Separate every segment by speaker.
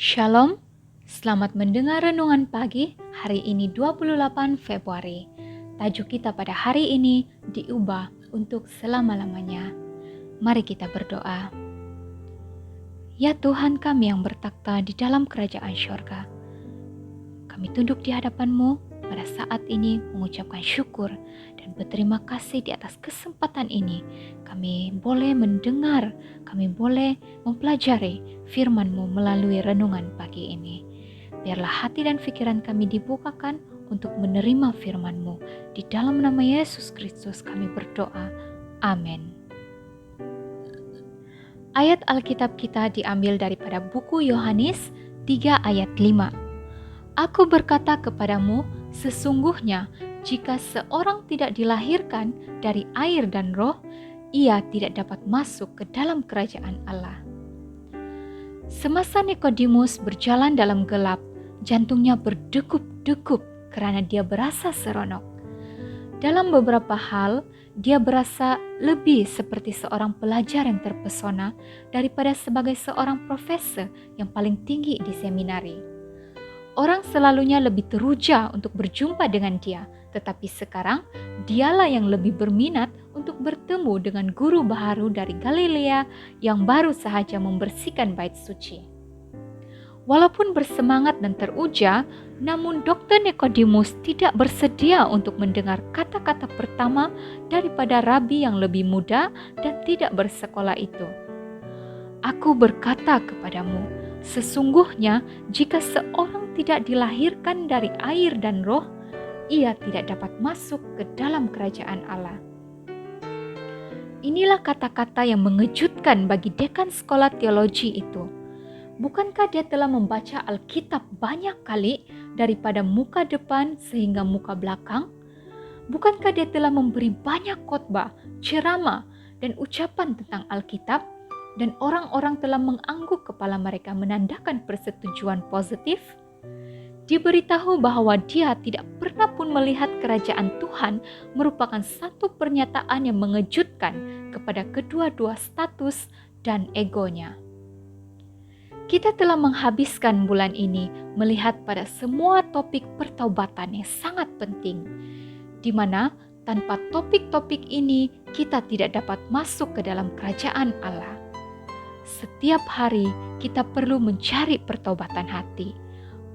Speaker 1: Shalom, selamat mendengar renungan pagi hari ini 28 Februari. Tajuk kita pada hari ini diubah untuk selama-lamanya. Mari kita berdoa. Ya Tuhan kami yang bertakhta di dalam kerajaan syurga, kami tunduk di hadapan-Mu pada saat ini mengucapkan syukur dan berterima kasih di atas kesempatan ini. Kami boleh mendengar, kami boleh mempelajari firman-Mu melalui renungan pagi ini. Biarlah hati dan pikiran kami dibukakan untuk menerima firman-Mu. Di dalam nama Yesus Kristus kami berdoa. Amin. Ayat Alkitab kita diambil daripada buku Yohanes 3 ayat 5. Aku berkata kepadamu, sesungguhnya jika seorang tidak dilahirkan dari air dan roh, ia tidak dapat masuk ke dalam kerajaan Allah. Semasa Nikodemus berjalan dalam gelap, jantungnya berdegup-degup karena dia berasa seronok. Dalam beberapa hal, dia berasa lebih seperti seorang pelajar yang terpesona daripada sebagai seorang profesor yang paling tinggi di seminari. Orang selalunya lebih teruja untuk berjumpa dengan dia, tetapi sekarang dialah yang lebih berminat untuk bertemu dengan guru baharu dari Galilea yang baru sahaja membersihkan bait suci. Walaupun bersemangat dan teruja, namun Dr. Nikodemus tidak bersedia untuk mendengar kata-kata pertama daripada rabi yang lebih muda dan tidak bersekolah itu. Aku berkata kepadamu, sesungguhnya jika seorang tidak dilahirkan dari air dan roh, ia tidak dapat masuk ke dalam kerajaan Allah. Inilah kata-kata yang mengejutkan bagi dekan sekolah teologi itu. Bukankah dia telah membaca Alkitab banyak kali daripada muka depan sehingga muka belakang? Bukankah dia telah memberi banyak khotbah, ceramah, dan ucapan tentang Alkitab? Dan orang-orang telah mengangguk kepala mereka menandakan persetujuan positif? Diberitahu bahwa dia tidak pernah pun melihat kerajaan Tuhan merupakan satu pernyataan yang mengejutkan kepada kedua-dua status dan egonya. Kita telah menghabiskan bulan ini melihat pada semua topik pertaubatan yang sangat penting, di mana tanpa topik-topik ini kita tidak dapat masuk ke dalam kerajaan Allah. Setiap hari kita perlu mencari pertaubatan hati,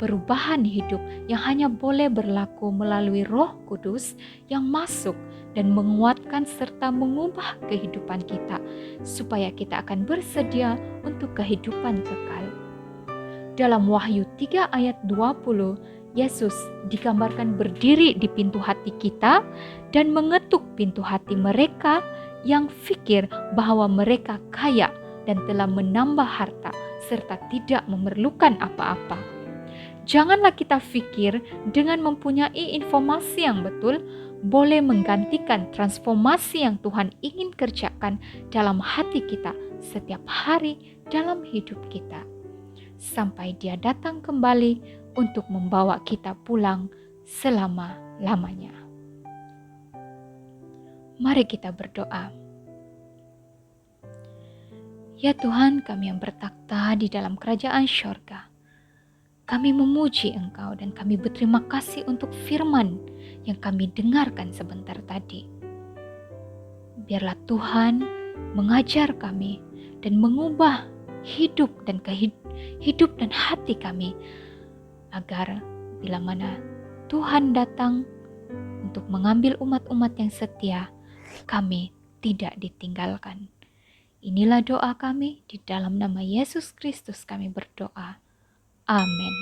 Speaker 1: perubahan hidup yang hanya boleh berlaku melalui Roh Kudus yang masuk dan menguatkan serta mengubah kehidupan kita supaya kita akan bersedia untuk kehidupan kekal. Dalam Wahyu 3 ayat 20, Yesus digambarkan berdiri di pintu hati kita dan mengetuk pintu hati mereka yang fikir bahwa mereka kaya dan telah menambah harta serta tidak memerlukan apa-apa. Janganlah kita pikir dengan mempunyai informasi yang betul boleh menggantikan transformasi yang Tuhan ingin kerjakan dalam hati kita setiap hari dalam hidup kita. Sampai Dia datang kembali untuk membawa kita pulang selama-lamanya. Mari kita berdoa. Ya Tuhan, kami yang bertakhta di dalam kerajaan syurga, kami memuji Engkau dan kami berterima kasih untuk firman yang kami dengarkan sebentar tadi. Biarlah Tuhan mengajar kami dan mengubah hidup dan hati kami, agar bila mana Tuhan datang untuk mengambil umat-umat yang setia, kami tidak ditinggalkan. Inilah doa kami, di dalam nama Yesus Kristus kami berdoa. Amin.